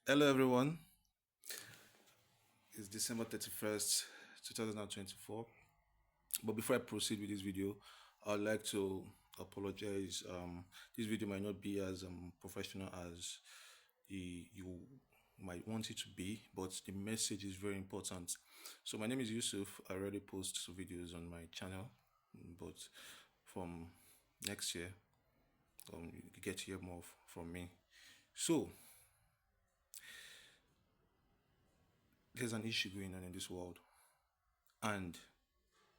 Hello, everyone. It's December 31st, 2024. But before I proceed with this video, I'd like to apologize. This video might not be as professional as you might want it to be, but the message is very important. So, my name is Yusuf. I already post videos on my channel, but from next year, you get to hear more from me. So, there's an issue going on in this world, and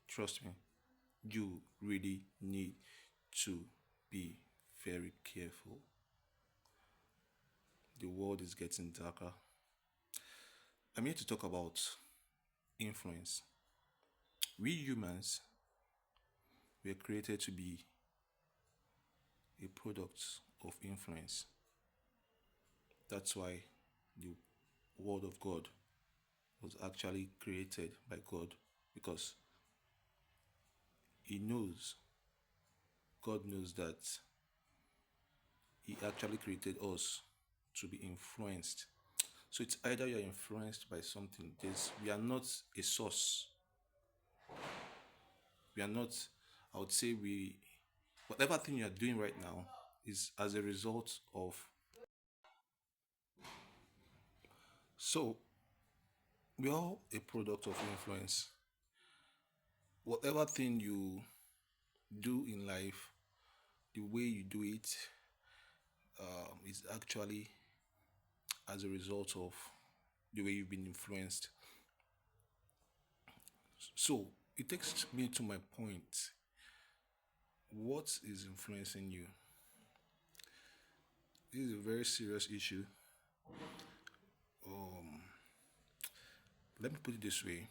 trust me, you really need to be very careful. The world is getting darker. I'm here to talk about influence. We humans were created to be a product of influence. That's why the Word of God was actually created by God, because He knows, God knows that He actually created us to be influenced. So it's either you're influenced by something. We are not a source. We are not, I would say, whatever thing you are doing right now is as a result of. So we are all a product of influence. Whatever thing you do in life, the way you do it, is actually as a result of the way you've been influenced. So it takes me to my point. What is influencing you? This is a very serious issue. Um, Let me put it this way: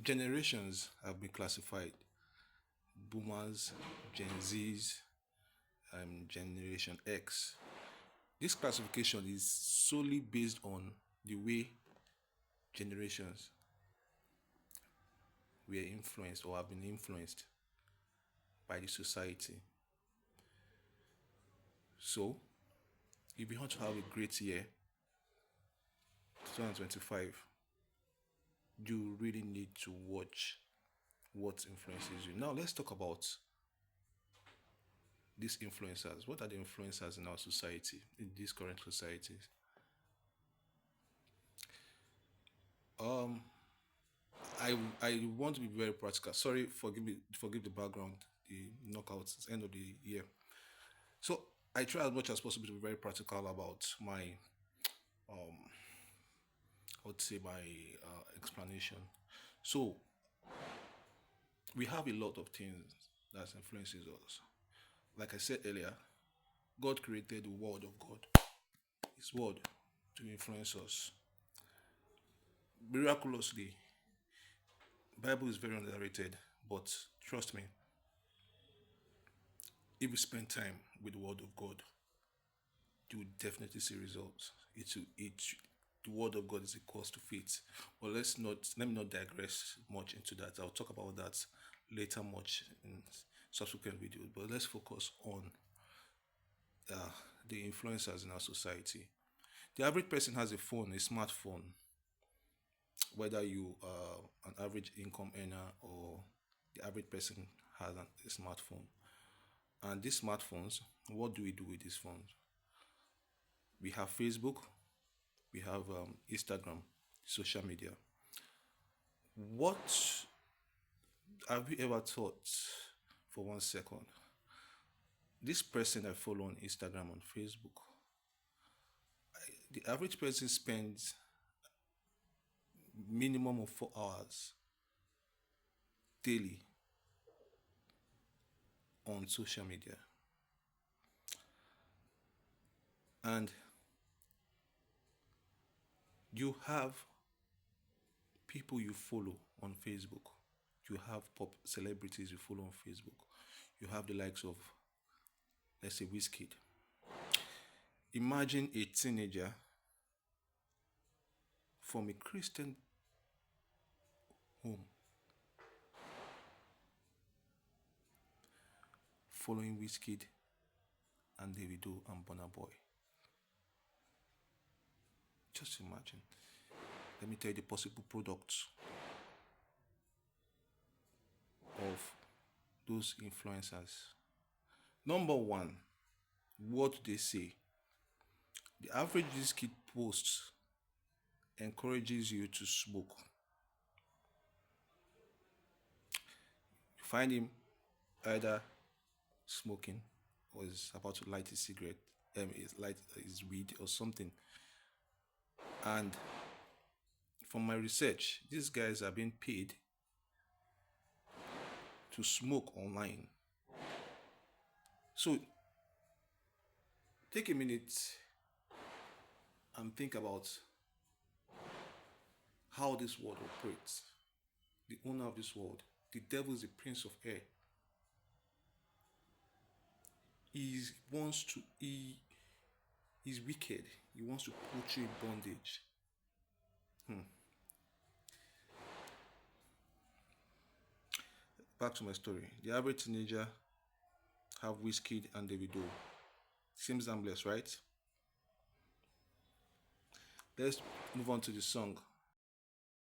generations have been classified: boomers, Gen Zs, Generation X. This classification is solely based on the way generations were influenced or have been influenced by the society. So, if you want to have a great year, 2025, you really need to watch what influences you. Now, let's talk about these influencers. What are the influencers in our society, in this current society? Um, I want to be very practical. Sorry, forgive the background, the knockouts, it's end of the year. So I try as much as possible to be very practical about my, um, I would say my explanation. So we have a lot of things that influences us. Like I said earlier, God created the Word of God, His Word, to influence us. Miraculously, Bible is very underrated, but trust me, if you spend time with the Word of God, you will definitely see results. The Word of God is equals to faith. But let me not digress much into that. I'll talk about that later much in subsequent videos. But let's focus on uh, the influencers in our society. The average person has a phone, a smartphone, whether you are an average income earner or the average person has a smartphone. And these smartphones, what do we do with these phones? We have Facebook, we have Instagram, social media. What have you ever thought for 1 second? This person I follow on Instagram, on Facebook, the average person spends minimum of 4 hours daily on social media. And you have people you follow on Facebook. You have pop celebrities you follow on Facebook. You have the likes of, let's say, Wizkid. Imagine a teenager from a Christian home following Wizkid and Davido and Burna Boy. Just imagine. Let me tell you the possible products of those influencers. Number one, what do they say? The average this kid posts encourages you to smoke. You find him either smoking or is about to light his cigarette, is light his weed or something. And from my research, these guys are being paid to smoke online. So take a minute and think about how this world operates. The owner of this world, the devil is the prince of air. He wants to he's wicked. He wants to put you in bondage. Back to my story. The average teenager have Wizkid and Davido. Seems harmless, right? Let's move on to the song.